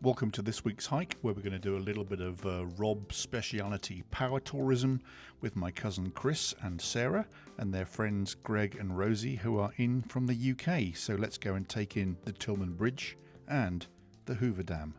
Welcome to this week's hike, where we're going to do a little bit of Rob speciality power tourism with my cousin Chris and Sarah and their friends Greg and Rosie, who are in from the UK. So let's go and take in the Tillman Bridge and the Hoover Dam.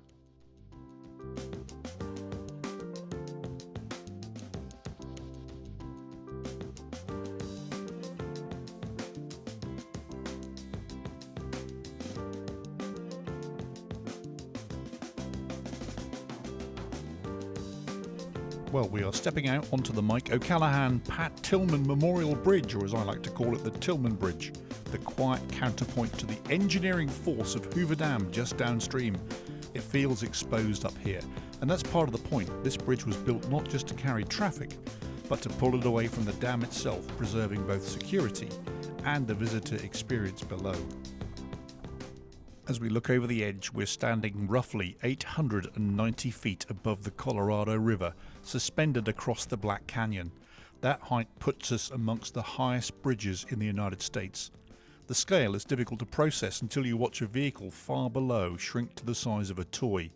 Well, we are stepping out onto the Mike O'Callaghan Pat Tillman Memorial Bridge, or as I like to call it, the Tillman Bridge, the quiet counterpoint to the engineering force of Hoover Dam just downstream. It feels exposed up here, and that's part of the point. This bridge was built not just to carry traffic, but to pull it away from the dam itself, preserving both security and the visitor experience below. As we look over the edge, we're standing roughly 890 feet above the Colorado River, suspended across the Black Canyon. That height puts us amongst the highest bridges in the United States. The scale is difficult to process until you watch a vehicle far below shrink to the size of a toy.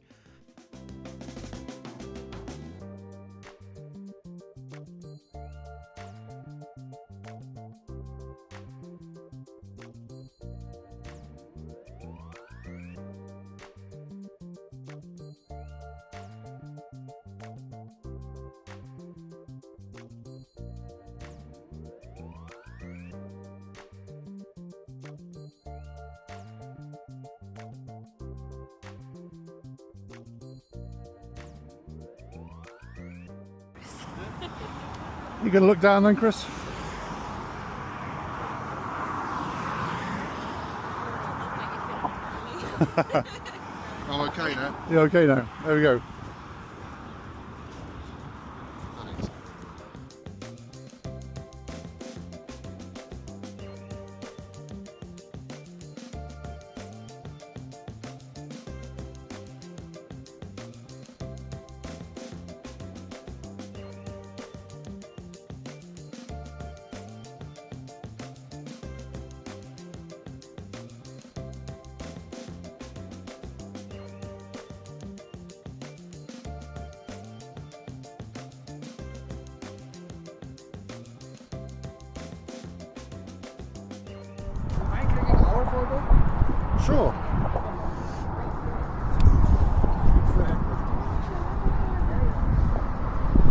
You gonna look down then, Chris? I'm okay now. You're okay now. There we go. Sure.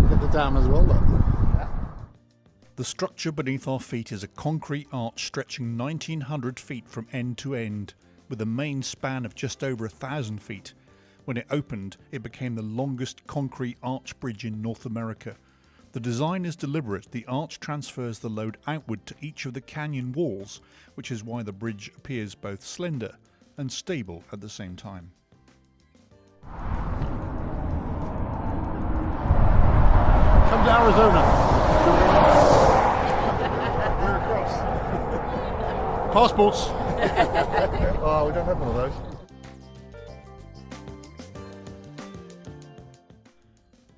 Get the dam as well, look. The structure beneath our feet is a concrete arch stretching 1,900 feet from end to end, with a main span of just over 1,000 feet. When it opened, it became the longest concrete arch bridge in North America. The design is deliberate. The arch transfers the load outward to each of the canyon walls, which is why the bridge appears both slender and stable at the same time. Come to Arizona. We're across. Passports. Oh, we don't have one of those.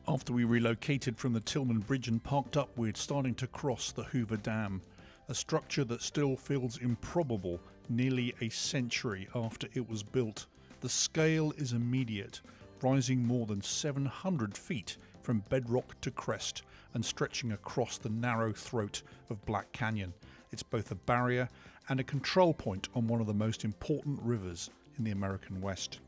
After we relocated from the Tillman Bridge and parked up, we're starting to cross the Hoover Dam, a structure that still feels improbable nearly a century after it was built. The scale is immediate, rising more than 700 feet from bedrock to crest and stretching across the narrow throat of Black Canyon. It's both a barrier and a control point on one of the most important rivers in the American West.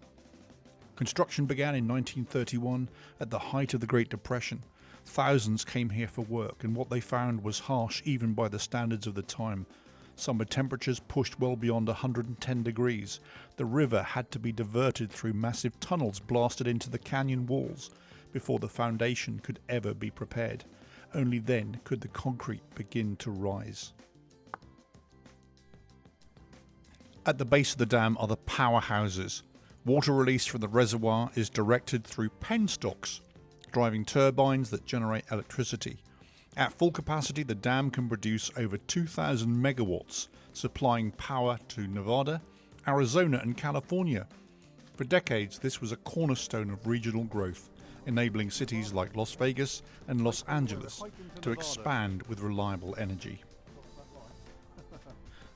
Construction began in 1931 at the height of the Great Depression. Thousands came here for work, and what they found was harsh even by the standards of the time. Summer temperatures pushed well beyond 110 degrees. The river had to be diverted through massive tunnels blasted into the canyon walls before the foundation could ever be prepared. Only then could the concrete begin to rise. At the base of the dam are the powerhouses. Water release from the reservoir is directed through penstocks, driving turbines that generate electricity. At full capacity, the dam can produce over 2,000 megawatts, supplying power to Nevada, Arizona and California. For decades, this was a cornerstone of regional growth, enabling cities like Las Vegas and Los Angeles to expand with reliable energy.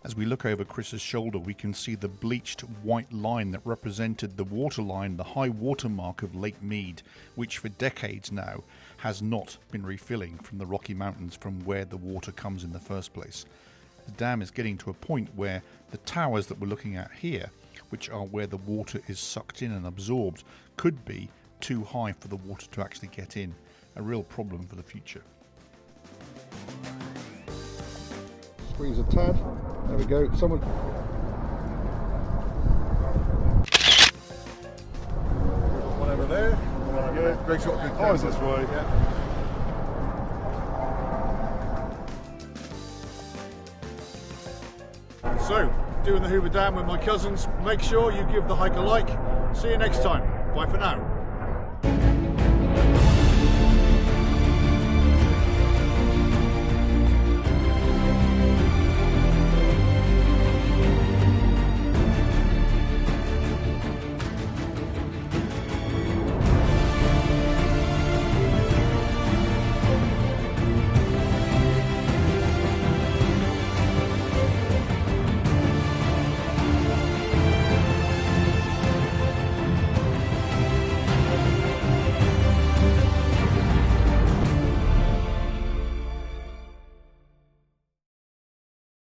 As we look over Chris's shoulder, we can see the bleached white line that represented the water line, the high water mark of Lake Mead, which for decades now has not been refilling from the Rocky Mountains from where the water comes in the first place. The dam is getting to a point where the towers that we're looking at here, which are where the water is sucked in and absorbed, could be too high for the water to actually get in. A real problem for the future. Squeeze a tad. There we go. Someone. One over there. Yeah, Greg's got a good. Oh, is this way? Yeah. So, doing the Hoover Dam with my cousins. Make sure you give the hike a like. See you next time. Bye for now.